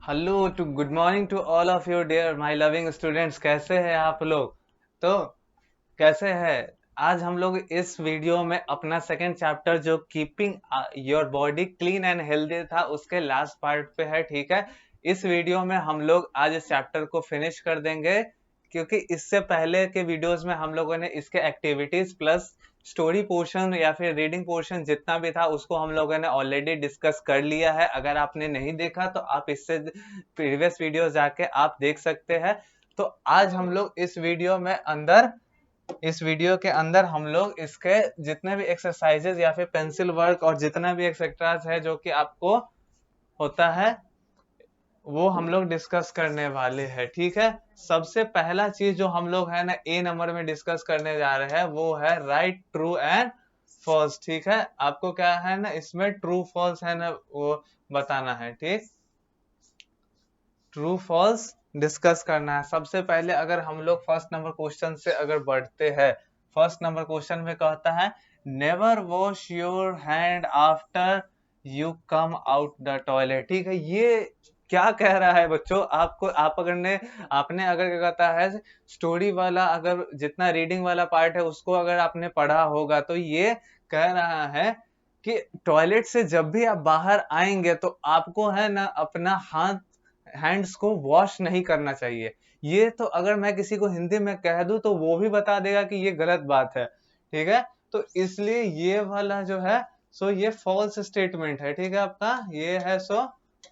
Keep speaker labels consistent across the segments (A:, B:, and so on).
A: Hello to good morning to all of you dear my loving students. कैसे हैं आप लोग? तो कैसे हैं? आज हम लोग इस वीडियो में अपना सेकंड चैप्टर जो keeping your body clean and healthy था उसके लास्ट पार्ट पे है। ठीक है, इस वीडियो में हम लोग आज इस चैप्टर को फिनिश कर देंगे, क्योंकि इससे पहले के वीडियोस में हम लोगों ने इसके एक्टिविटीज प्लस स्टोरी पोर्शन या फिर रीडिंग पोर्शन जितना भी था उसको हम लोगों ने ऑलरेडी डिस्कस कर लिया है। अगर आपने नहीं देखा तो आप इससे प्रीवियस वीडियो जाके आप देख सकते हैं। तो आज हम लोग इस वीडियो के अंदर हम लोग इसके जितने भी एक्सरसाइजेज या फिर पेंसिल वर्क और जितना भी एक्सेट्राज है जो कि आपको होता है वो हम लोग डिस्कस करने वाले हैं। ठीक है, सबसे पहला चीज जो हम लोग है ना ए नंबर में डिस्कस करने जा रहे हैं वो है राइट ट्रू एंड फॉल्स। ठीक है, आपको क्या है ना इसमें ट्रू फॉल्स है ना वो बताना है। ठीक, ट्रू फॉल्स डिस्कस करना है। सबसे पहले अगर हम लोग फर्स्ट नंबर क्वेश्चन से अगर बढ़ते हैं, फर्स्ट नंबर क्वेश्चन में कहता है never wash your hand after you come out the toilet. ठीक है, ये क्या कह रहा है बच्चों? आपको आप अगर ने आपने अगर क्या कहता है स्टोरी वाला अगर जितना रीडिंग वाला पार्ट है उसको अगर आपने पढ़ा होगा तो ये कह रहा है कि टॉयलेट से जब भी आप बाहर आएंगे तो आपको है ना अपना हैंड्स को वॉश नहीं करना चाहिए। ये तो अगर मैं किसी को हिंदी में कह दूं तो वो भी बता देगा कि ये गलत बात है। ठीक है, तो इसलिए ये वाला जो है सो ये फॉल्स स्टेटमेंट है। ठीक है, आपका ये है सो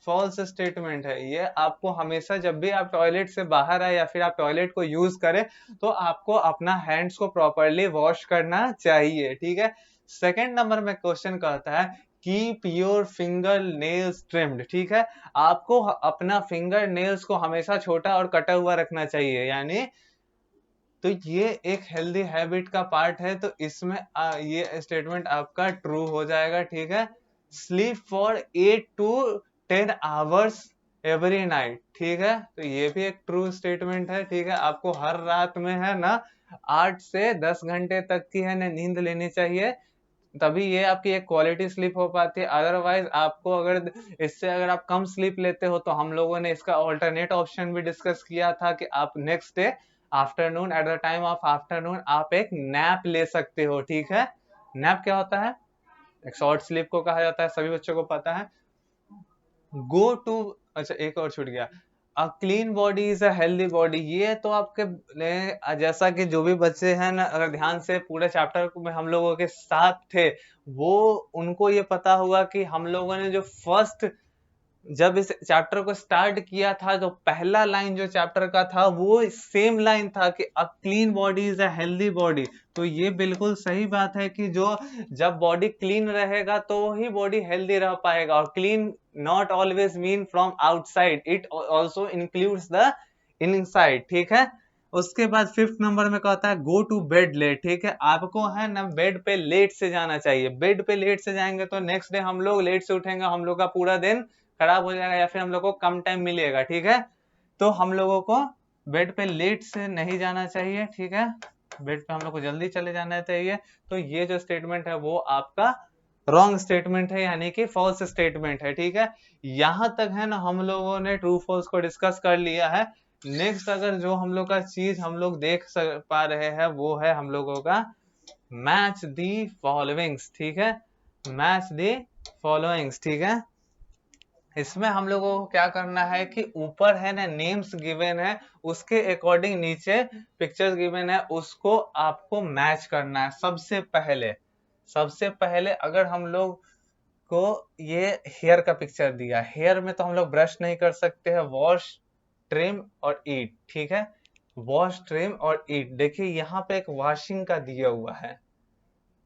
A: फॉल्स स्टेटमेंट है। ये आपको हमेशा जब भी आप टॉयलेट से बाहर आए या फिर आप टॉयलेट को यूज करें तो आपको अपना हैंड्स को प्रॉपरली वॉश करना चाहिए। ठीक है, सेकंड नंबर में क्वेश्चन कहता है keep your finger nails trimmed. ठीक है, आपको अपना फिंगर नेल्स को हमेशा छोटा और कटा हुआ रखना चाहिए, यानी तो ये एक हेल्दी हैबिट का पार्ट है। तो इसमें ये स्टेटमेंट आपका ट्रू हो जाएगा। ठीक है, sleep for 8 to 10 hours every night. ठीक है, तो ये भी एक ट्रू स्टेटमेंट है। ठीक है, आपको हर रात में है ना 8 से 10 घंटे तक की है ना नींद लेनी चाहिए, तभी ये आपकी एक क्वालिटी स्लीप हो पाती है। अदरवाइज आपको अगर इससे अगर आप कम स्लीप लेते हो तो हम लोगों ने इसका ऑल्टरनेट ऑप्शन भी डिस्कस किया था कि आप next day afternoon at the time of afternoon आप एक नैप ले सकते हो। ठीक है, नैप क्या होता है? एक शॉर्ट स्लीप को कहा जाता है, सभी बच्चों को पता है। गो टू, अच्छा एक और छूट गया, a clean body is a healthy body. ये तो आपके जैसा कि जो भी बच्चे हैं ना अगर ध्यान से पूरे चैप्टर में हम लोगों के साथ थे वो उनको ये पता होगा कि हम लोगों ने जो फर्स्ट जब इस चैप्टर को स्टार्ट किया था तो पहला लाइन जो चैप्टर का था वो सेम लाइन था कि a clean body is a healthy body. तो ये बिल्कुल सही बात है कि जो जब बॉडी क्लीन रहेगा तो ही बॉडी हेल्दी रह पाएगा। और clean not always mean from outside, it also includes the inside. ठीक है, उसके बाद फिफ्थ नंबर में कहता है गो टू बेड लेट। ठीक है, आपको है ना बेड पे लेट से जाना चाहिए। बेड पे लेट से जाएंगे तो नेक्स्ट डे हम लोग लेट से उठेंगे, हम लोग का पूरा दिन खराब हो जाएगा या फिर हम लोग को कम टाइम मिलेगा। ठीक है, तो हम लोगों को बेड पे लेट से नहीं जाना चाहिए। ठीक है, बेड पे हम लोग को जल्दी चले जाना चाहिए। तो ये जो स्टेटमेंट है वो आपका रॉन्ग स्टेटमेंट है, यानी कि फॉल्स स्टेटमेंट है। ठीक है, यहां तक है ना हम लोगों ने ट्रू फॉल्स को डिस्कस कर लिया है। नेक्स्ट अगर जो हम लोग का चीज हम लोग देख पा रहे हैं वो है हम लोगों का मैच दी फॉलोइंग्स। ठीक है, मैच दी फॉलोइंग्स। ठीक है, इसमें हम लोगों को क्या करना है कि ऊपर है ना नेम्स गिवन है उसके अकॉर्डिंग नीचे पिक्चर्स गिवन है उसको आपको मैच करना है। सबसे पहले अगर हम लोग को ये हेयर का पिक्चर दिया, हेयर में तो हम लोग ब्रश नहीं कर सकते हैं, वॉश ट्रिम और ईट। ठीक है, वॉश ट्रिम और ईट। देखिए यहाँ पे एक वॉशिंग का दिया हुआ है,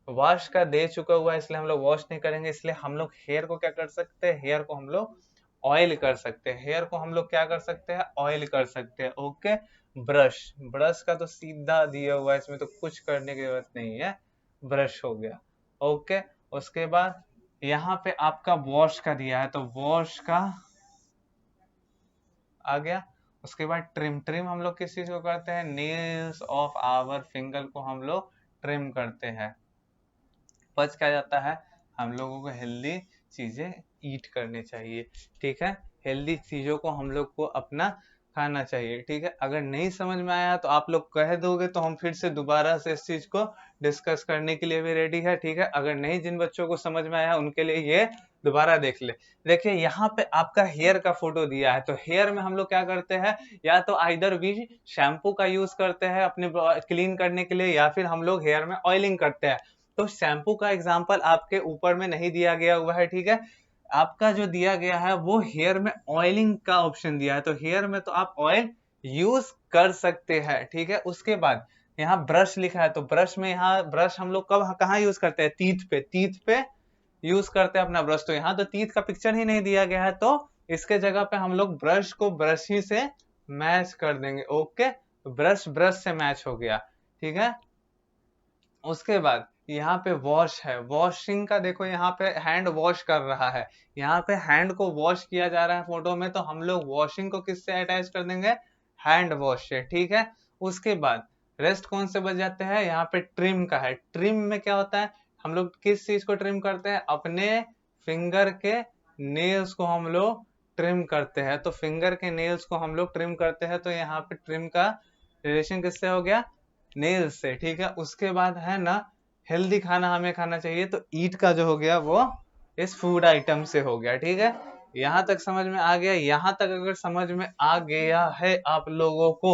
A: वॉश का दे चुका हुआ है इसलिए हम लोग वॉश नहीं करेंगे। इसलिए हम लोग हेयर को क्या कर सकते हैं, हेयर को हम लोग ऑयल कर सकते हैं। हेयर को हम लोग क्या कर सकते हैं, ऑयल कर सकते हैं। ओके, ब्रश, ब्रश का तो सीधा दिया हुआ है, इसमें तो कुछ करने की जरूरत नहीं है, ब्रश हो गया। ओके, उसके बाद यहाँ पे आपका वॉश का दिया है तो वॉश का आ गया। उसके बाद ट्रिम, ट्रिम हम लोग किस चीज को करते हैं, नेल्स ऑफ आवर फिंगर को हम लोग ट्रिम करते हैं। बच क्या जाता है, हम लोगों को हेल्दी चीजें ईट करनी चाहिए। ठीक है, हेल्दी चीजों को हम लोग को अपना खाना चाहिए, ठीक है। अगर नहीं समझ में आया तो आप लोग कह दोगे तो हम फिर से दोबारा से इस चीज को डिस्कस करने के लिए भी रेडी है, ठीक है। अगर नहीं, जिन बच्चों को समझ में आया उनके लिए ये दोबारा देख ले। देखिए यहाँ पे आपका हेयर का फोटो दिया है, तो हेयर में हम लोग क्या करते हैं, या तो आइदर भी शैम्पू का यूज करते हैं अपने क्लीन करने के लिए, या फिर हम लोग हेयर में ऑयलिंग करते हैं। तो शैम्पू का एग्जाम्पल आपके ऊपर में नहीं दिया गया हुआ है, ठीक है। आपका जो दिया गया है वो हेयर में ऑयलिंग का ऑप्शन दिया है, तो हेयर में तो आप ऑयल यूज कर सकते हैं, ठीक है। उसके बाद यहाँ ब्रश लिखा है, तो ब्रश में, यहाँ ब्रश हम लोग कब कहाँ यूज करते हैं, तीथ पे यूज करते हैं अपना ब्रश। तो यहाँ तो तीथ का पिक्चर ही नहीं दिया गया है, तो इसके जगह पे हम लोग ब्रश को ब्रश ही से मैच कर देंगे। ओके, ब्रश ब्रश से मैच हो गया, ठीक है। उसके बाद यहाँ पे वॉश है, वॉशिंग का देखो यहाँ पे हैंड वॉश कर रहा है, यहाँ पे हैंड को वॉश किया जा रहा है फोटो में, तो हम लोग वॉशिंग को किससे अटैच कर देंगे, हैंड वॉश से, ठीक है। उसके बाद रेस्ट कौन से बच जाते हैं, यहाँ पे ट्रिम का है। ट्रिम में क्या होता है, हम लोग किस चीज को ट्रिम करते हैं, अपने फिंगर के नेल्स को हम लोग ट्रिम करते हैं। तो फिंगर के नेल्स को हम लोग ट्रिम करते हैं, तो यहाँ पे ट्रिम का रिलेशन किससे हो गया, नेल्स से, ठीक है। उसके बाद है ना, हेल्दी खाना हमें खाना चाहिए, तो ईट का जो हो गया वो इस फूड आइटम से हो गया, ठीक है। यहाँ तक समझ में आ गया। यहाँ तक अगर समझ में आ गया है आप लोगों को,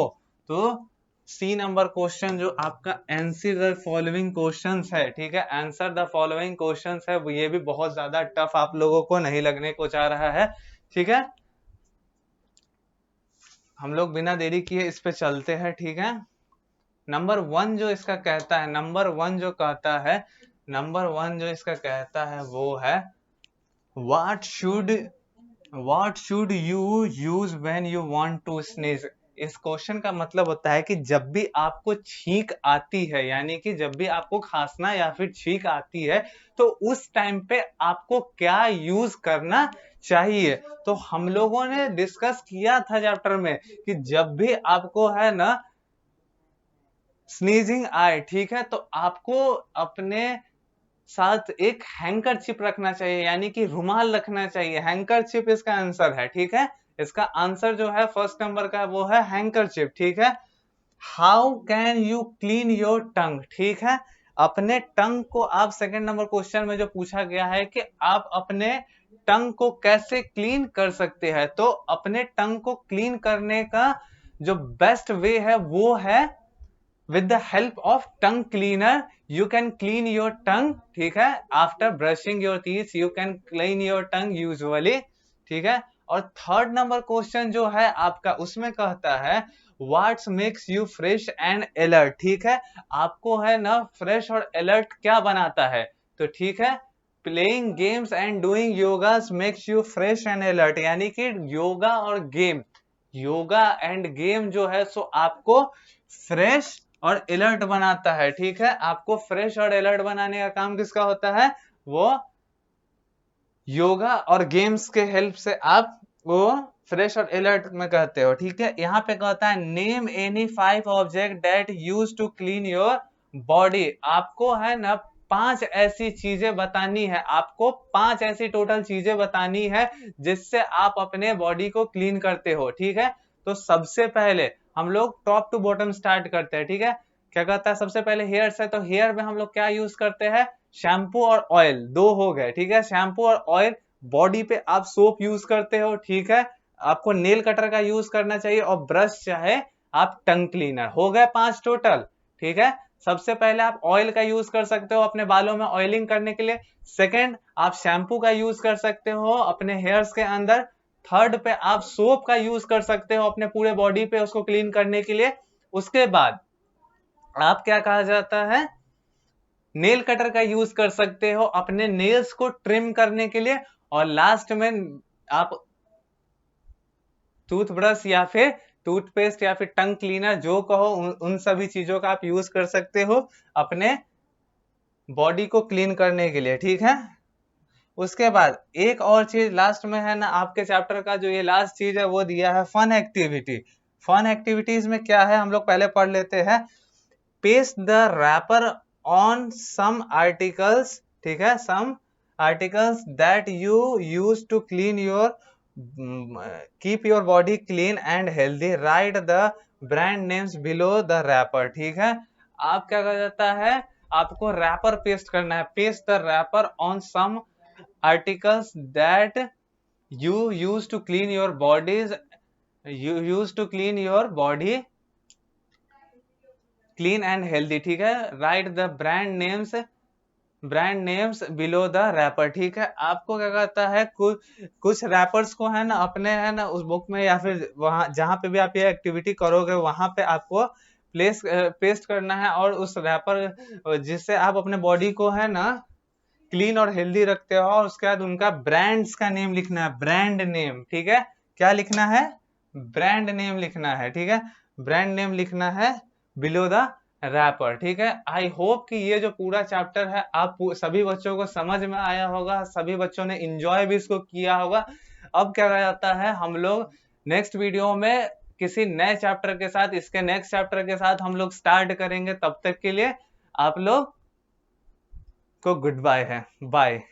A: तो सी नंबर क्वेश्चन जो आपका आंसर द फॉलोइंग क्वेश्चंस है, ठीक है, आंसर द फॉलोइंग क्वेश्चंस है, ये भी बहुत ज्यादा टफ आप लोगों को नहीं लगने को चाह रहा है, ठीक है। हम लोग बिना देरी किए इस पे चलते हैं, ठीक है। नंबर वन जो इसका कहता है, नंबर वन जो कहता है, नंबर वन जो इसका कहता है वो है what should you use when you want to sneeze। इस क्वेश्चन का मतलब होता है कि जब भी आपको छींक आती है, यानी कि जब भी आपको खांसना या फिर छींक आती है, तो उस टाइम पे आपको क्या यूज करना चाहिए। तो हम लोगों ने डिस्कस किया था चैप्टर में कि जब भी आपको है ना स्नीजिंग आए, ठीक है, तो आपको अपने साथ एक हैंकर चिप रखना चाहिए, यानी कि रुमाल रखना चाहिए। हैंकर चिप इसका आंसर है, ठीक है। इसका आंसर जो है फर्स्ट नंबर का वो है हैंकर चिप, ठीक है। How can you clean your tongue, ठीक है। अपने टंग को आप, सेकंड नंबर क्वेश्चन में जो पूछा गया है कि आप अपने टंग को कैसे क्लीन कर सकते हैं, तो अपने टंग को क्लीन करने का जो बेस्ट वे है वो है with the help of tongue cleaner you can clean your tongue, ठीक है। after brushing your teeth you can clean your tongue usually, ठीक है। और थर्ड नंबर क्वेश्चन जो है आपका, उसमें कहता है what makes you fresh and alert, ठीक है। आपको है ना फ्रेश और अलर्ट क्या बनाता है, तो ठीक है, playing games and doing yoga makes you fresh and alert, यानी कि योगा और गेम, योगा एंड गेम जो है सो आपको फ्रेश और अलर्ट बनाता है, ठीक है। आपको फ्रेश और अलर्ट बनाने का काम किसका होता है, वो योगा और गेम्स के हेल्प से आप वो फ्रेश और अलर्ट में कहते हो, ठीक है। यहाँ पे कहता है name any 5 object that use to clean your body. आपको है ना 5 ऐसी चीजें बतानी है, आपको 5 ऐसी टोटल चीजें बतानी है जिससे आप अपने बॉडी को क्लीन करते हो, ठीक है। तो सबसे पहले हम लोग टॉप टू बॉटम स्टार्ट करते हैं, ठीक है। क्या कहता है, सबसे पहले हेयर है, तो हेयर में हम लोग क्या यूज करते हैं, शैम्पू और ऑयल, दो हो गए, ठीक है, शैम्पू और ऑयल। बॉडी पे आप सोप यूज करते हो, ठीक है। आपको नेल कटर का यूज करना चाहिए, और ब्रश चाहे आप टंग क्लीनर, हो गए 5 टोटल, ठीक है। सबसे पहले आप ऑयल का यूज कर सकते हो अपने बालों में ऑयलिंग करने के लिए। सेकंड, आप शैम्पू का यूज कर सकते हो अपने हेयर्स के अंदर। थर्ड पे आप सोप का यूज कर सकते हो अपने पूरे बॉडी पे उसको क्लीन करने के लिए। उसके बाद आप क्या कहा जाता है, नेल कटर का यूज कर सकते हो अपने नेल्स को ट्रिम करने के लिए। और लास्ट में आप टूथब्रश या फिर टूथपेस्ट या फिर टंग क्लीनर जो कहो, उन सभी चीजों का आप यूज कर सकते हो अपने बॉडी को क्लीन करने के लिए, ठीक है। उसके बाद एक और चीज लास्ट में है ना, आपके चैप्टर का जो ये लास्ट चीज है वो दिया है फन एक्टिविटी। फन एक्टिविटीज में क्या है हम लोग पहले पढ़ लेते हैं। Paste the wrapper on some articles, ठीक है, some articles that you use to clean your keep your body clean and healthy, write the brand names below the wrapper. ठीक है, आप क्या कहा जाता है, आपको रैपर पेस्ट करना है, paste the wrapper on some articles that you use to clean your bodies, you use to clean your body clean and healthy। ठीक है, write the brand names below the wrapper। ठीक है, आपको क्या कहता है, कुछ रैपर्स को है ना अपने है ना उस बुक में या फिर वहां जहां पे भी आप ये एक्टिविटी करोगे वहां पे आपको पेस्ट करना है, और उस रैपर जिससे आप अपने बॉडी को है ना क्लीन और हेल्दी रखते हो, और उसके बाद उनका ब्रांड्स का नेम लिखना है, ब्रांड नेम। ठीक है, क्या लिखना है, ब्रांड नेम लिखना है। ठीक है, ब्रांड नेम लिखना है बिलो द रैपर। ठीक है, आई होप कि ये जो पूरा चैप्टर है आप सभी बच्चों को समझ में आया होगा, सभी बच्चों ने इंजॉय भी इसको किया होगा। अब क्या कहा जाता है, हम लोग नेक्स्ट वीडियो में किसी नए चैप्टर के साथ, इसके नेक्स्ट चैप्टर के साथ हम लोग स्टार्ट करेंगे। तब तक के लिए आप लोग को गुड बाय है, बाय।